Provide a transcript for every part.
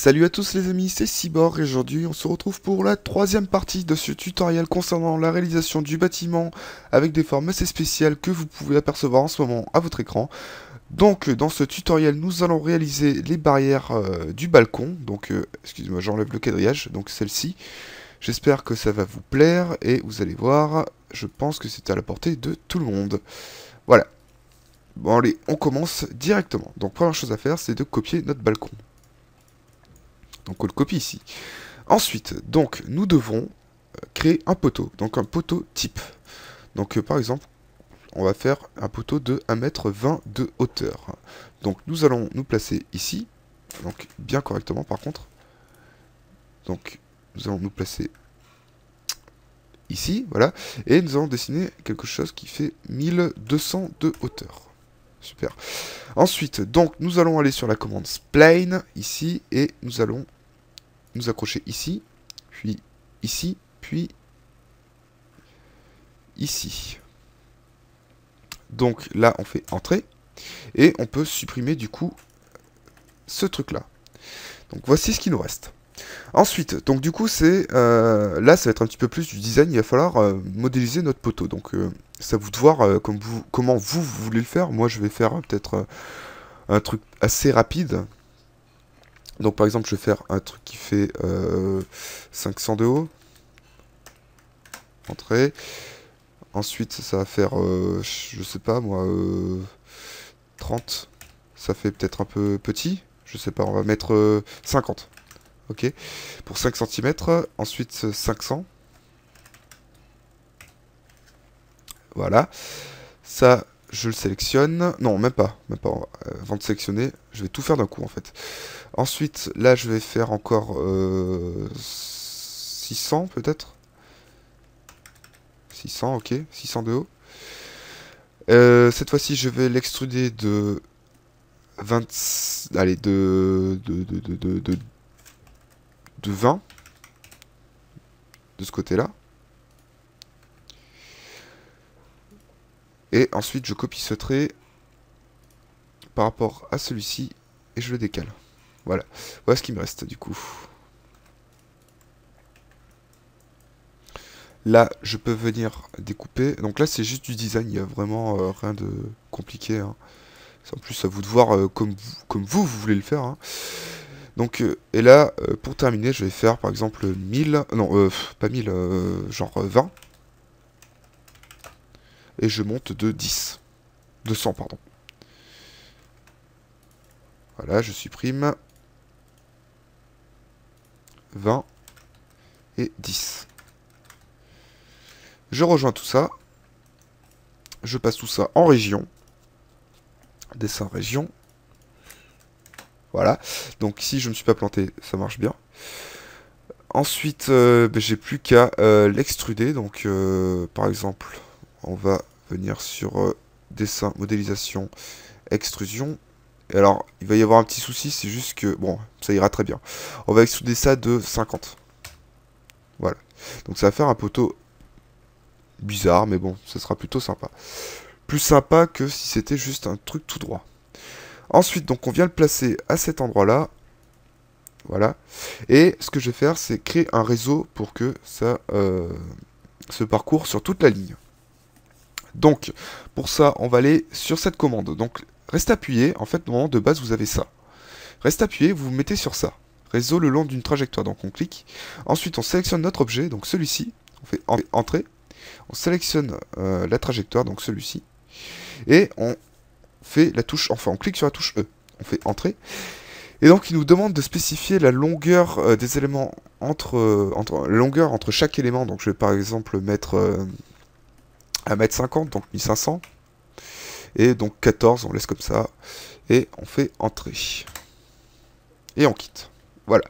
Salut à tous les amis, c'est Cyborg et aujourd'hui on se retrouve pour la troisième partie de ce tutoriel concernant la réalisation du bâtiment avec des formes assez spéciales que vous pouvez apercevoir en ce moment à votre écran. Donc dans ce tutoriel nous allons réaliser les barrières du balcon, donc excusez-moi j'enlève le quadrillage, donc celle-ci. J'espère que ça va vous plaire et vous allez voir, je pense que c'est à la portée de tout le monde. Voilà. Bon allez, on commence directement. Donc première chose à faire c'est de copier notre balcon. Donc on le copie ici. Ensuite, donc nous devons créer un poteau, donc un poteau type. Donc par exemple, on va faire un poteau de 1,20 m de hauteur. Donc nous allons nous placer ici, donc bien correctement par contre. Donc nous allons nous placer ici, voilà, et nous allons dessiner quelque chose qui fait 1200 de hauteur. Super. Ensuite, donc nous allons aller sur la commande spline ici et nous allons nous accrocher ici, puis ici, puis ici. Donc là, on fait entrée et on peut supprimer du coup ce truc-là. Donc voici ce qui nous reste. Ensuite, donc du coup, c'est là, ça va être un petit peu plus du design. Il va falloir modéliser notre poteau. Donc, c'est à vous de voir comment vous voulez le faire. Moi, je vais faire peut-être un truc assez rapide. Donc par exemple je vais faire un truc qui fait 500 de haut. Entrée. Ensuite ça va faire, je sais pas moi, 30. Ça fait peut-être un peu petit. Je sais pas, on va mettre 50. Ok. Pour 5 cm. Ensuite 500. Voilà. Ça, je le sélectionne. Non, même pas. Même pas. Avant de sélectionner, je vais tout faire d'un coup en fait. Ensuite, là, je vais faire encore 600 peut-être. 600, ok. 600 de haut. Cette fois-ci, je vais l'extruder de 20... Allez, de 20. De ce côté-là. Et ensuite, je copie ce trait par rapport à celui-ci et je le décale. Voilà. Voilà ce qui me reste du coup. Là, je peux venir découper. Donc là, c'est juste du design. Il n'y a vraiment rien de compliqué. Hein. En plus, à vous de voir comme vous voulez le faire. Hein. Donc, et là, pour terminer, je vais faire par exemple 1000. Non, pas 1000, genre 20. Et je monte de 10. 200, pardon. Voilà, je supprime 20 et 10. Je rejoins tout ça. Je passe tout ça en région. Dessin région. Voilà. Donc ici, je ne me suis pas planté. Ça marche bien. Ensuite, j'ai plus qu'à l'extruder. Donc, par exemple, on va venir sur dessin, modélisation, extrusion. Et alors, il va y avoir un petit souci. C'est juste que, bon, ça ira très bien. On va extruder ça de 50. Voilà. Donc, ça va faire un poteau bizarre, mais bon, ça sera plutôt sympa. Plus sympa que si c'était juste un truc tout droit. Ensuite, donc on vient le placer à cet endroit-là. Voilà. Et ce que je vais faire, c'est créer un réseau pour que ça se parcourt sur toute la ligne. Donc, pour ça, on va aller sur cette commande. Donc, restez appuyé. En fait, normalement, de base, vous avez ça. Restez appuyé, vous vous mettez sur ça. Réseau le long d'une trajectoire. Donc, on clique. Ensuite, on sélectionne notre objet, donc celui-ci. On fait entrée. On sélectionne la trajectoire, donc celui-ci. Et on fait la touche, enfin on clique sur la touche E. On fait entrée. Et donc il nous demande de spécifier la longueur des éléments entre longueur entre chaque élément. Donc je vais par exemple mettre 1,50 m, donc 1500. Et donc 14, on laisse comme ça. Et on fait entrée. Et on quitte. Voilà.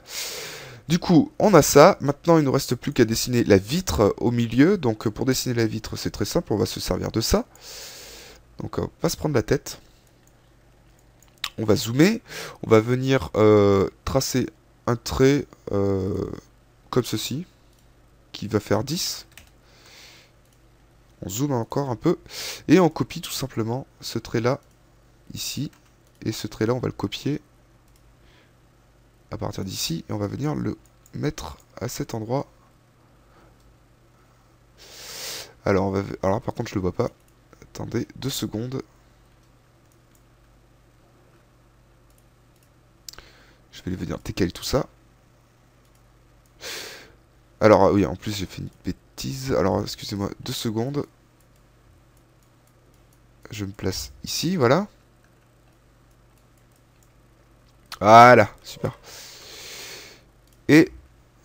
Du coup, on a ça. Maintenant, il ne nous reste plus qu'à dessiner la vitre au milieu. Donc, pour dessiner la vitre, c'est très simple. On va se servir de ça. Donc, on va se prendre la tête. On va zoomer. On va venir tracer un trait comme ceci, qui va faire 10. On zoome encore un peu. Et on copie tout simplement ce trait-là, ici. Et ce trait-là, on va le copier à partir d'ici, et on va venir le mettre à cet endroit. Alors, alors par contre, je le vois pas. Attendez 2 secondes. Je vais venir décaler tout ça. Alors, oui, en plus, j'ai fait une bêtise. Alors, excusez-moi, 2 secondes. Je me place ici, voilà. Voilà, super. Et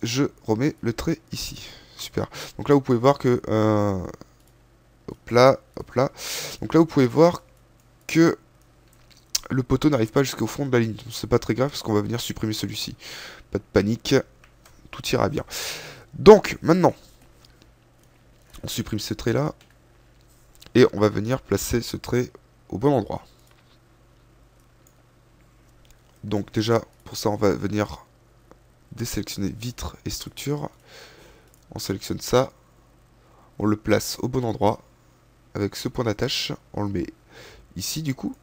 je remets le trait ici. Super. Donc là, vous pouvez voir que... hop là, hop là. Donc là, vous pouvez voir que le poteau n'arrive pas jusqu'au fond de la ligne. C'est pas très grave parce qu'on va venir supprimer celui-ci. Pas de panique. Tout ira bien. Donc, maintenant, on supprime ce trait-là. Et on va venir placer ce trait au bon endroit. Donc déjà, pour ça, on va venir désélectionner vitre et structure. On sélectionne ça. On le place au bon endroit. Avec ce point d'attache, on le met ici du coup.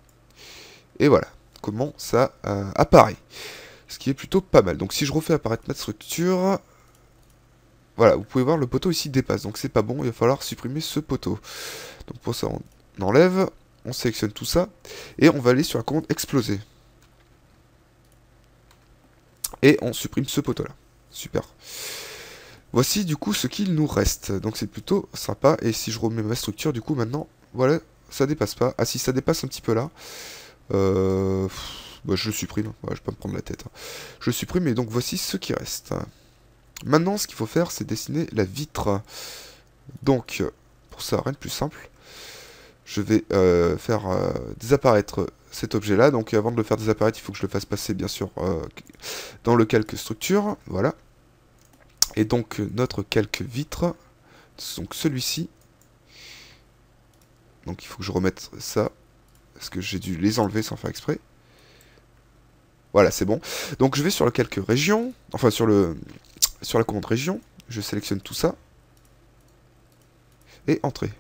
Et voilà comment ça apparaît. Ce qui est plutôt pas mal. Donc si je refais apparaître ma structure... Voilà, vous pouvez voir le poteau ici dépasse. Donc c'est pas bon, il va falloir supprimer ce poteau. Donc pour ça, on enlève. On sélectionne tout ça. Et on va aller sur la commande exploser. Et on supprime ce poteau là. Super. Voici du coup ce qu'il nous reste. Donc c'est plutôt sympa. Et si je remets ma structure, du coup maintenant, voilà, ça dépasse pas. Ah si, ça dépasse un petit peu là. Bah, je le supprime. Ouais, je vais pas me prendre la tête. Je le supprime et donc voici ce qui reste. Maintenant, ce qu'il faut faire, c'est dessiner la vitre. Donc, pour ça, rien de plus simple. Je vais faire désapparaître cet objet-là. Donc, avant de le faire désapparaître, il faut que je le fasse passer, bien sûr, dans le calque structure. Voilà. Et donc, notre calque vitre, donc celui-ci. Donc, il faut que je remette ça. Parce que j'ai dû les enlever sans faire exprès. Voilà, c'est bon. Donc, je vais sur le calque région. Enfin, sur la commande région. Je sélectionne tout ça. Et entrée.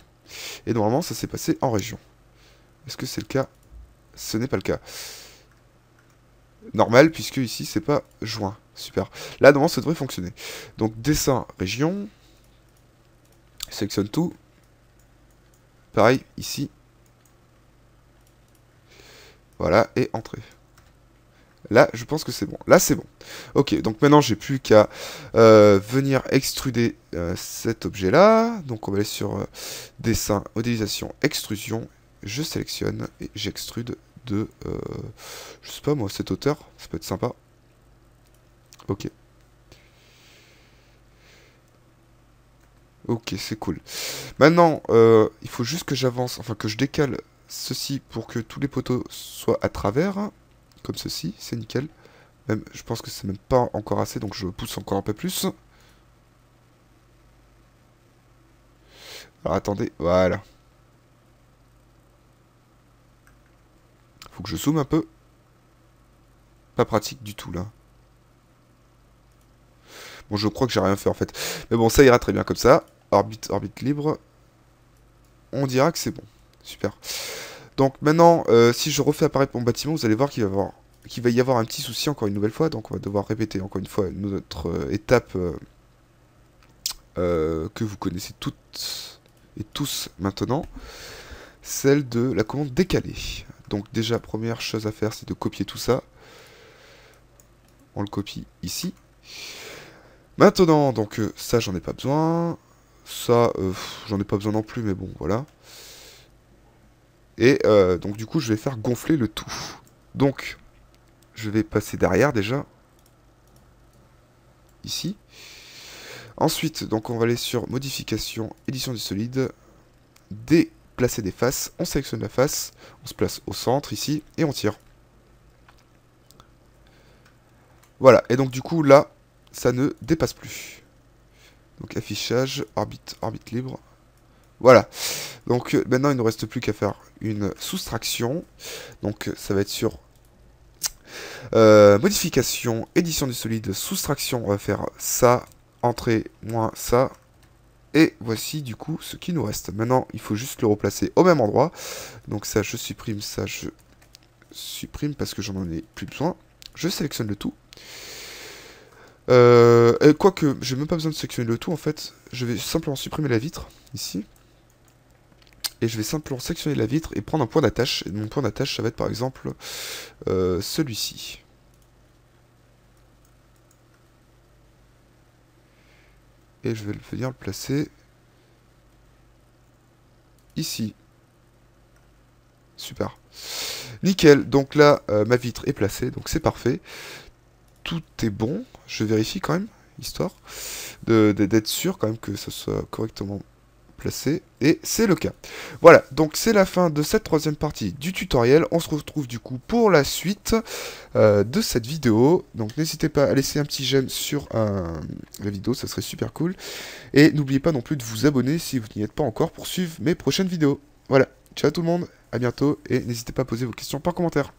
Et normalement, ça s'est passé en région. Est-ce que c'est le cas? Ce n'est pas le cas. Normal, puisque ici, c'est pas joint. Super. Là, normalement, ça devrait fonctionner. Donc, dessin, région. Sélectionne tout. Pareil, ici. Voilà, et entrée. Là, je pense que c'est bon. Là, c'est bon. Ok, donc maintenant, j'ai plus qu'à venir extruder cet objet-là. Donc, on va aller sur dessin, modélisation, extrusion. Je sélectionne et j'extrude de, je sais pas moi, cette hauteur. Ça peut être sympa. Ok. Ok, c'est cool. Maintenant, il faut juste que j'avance, enfin que je décale ceci pour que tous les poteaux soient à travers. Comme ceci, c'est nickel. Même, je pense que c'est même pas encore assez, donc je pousse encore un peu plus. Alors attendez, voilà. Faut que je zoome un peu. Pas pratique du tout là. Bon, je crois que j'ai rien fait en fait. Mais bon, ça ira très bien comme ça. Orbite libre. On dira que c'est bon. Super. Donc maintenant, si je refais apparaître mon bâtiment, vous allez voir qu'il va y avoir un petit souci encore une nouvelle fois. Donc on va devoir répéter encore une fois notre étape que vous connaissez toutes et tous maintenant. Celle de la commande décalée. Donc déjà, première chose à faire, c'est de copier tout ça. On le copie ici. Maintenant, donc ça, j'en ai pas besoin. Ça, j'en ai pas besoin non plus, mais bon, voilà. Et donc du coup, je vais faire gonfler le tout. Donc, je vais passer derrière déjà. Ici. Ensuite, donc on va aller sur modification, édition du solide. Déplacer des faces. On sélectionne la face. On se place au centre ici. Et on tire. Voilà. Et donc du coup, là, ça ne dépasse plus. Donc affichage, orbite libre. Voilà. Donc maintenant, il ne reste plus qu'à faire une soustraction. Donc ça va être sur modification, édition du solide, soustraction. On va faire ça, entrée, moins ça. Et voici du coup ce qui nous reste. Maintenant, il faut juste le replacer au même endroit. Donc ça, je supprime parce que j'en ai plus besoin. Je sélectionne le tout. Quoique, j'ai même pas besoin de sectionner le tout en fait. Je vais simplement supprimer la vitre, ici. Et je vais simplement sectionner la vitre et prendre un point d'attache. Et mon point d'attache, ça va être par exemple celui-ci. Et je vais venir le placer ici. Super. Nickel, donc là, ma vitre est placée, donc c'est parfait. Tout est bon. Je vérifie quand même, histoire d'être sûr quand même que ce soit correctement placé. Et c'est le cas. Voilà, donc c'est la fin de cette troisième partie du tutoriel. On se retrouve du coup pour la suite de cette vidéo. Donc n'hésitez pas à laisser un petit j'aime sur la vidéo, ça serait super cool. Et n'oubliez pas non plus de vous abonner si vous n'y êtes pas encore pour suivre mes prochaines vidéos. Voilà, ciao tout le monde, à bientôt et n'hésitez pas à poser vos questions par commentaire.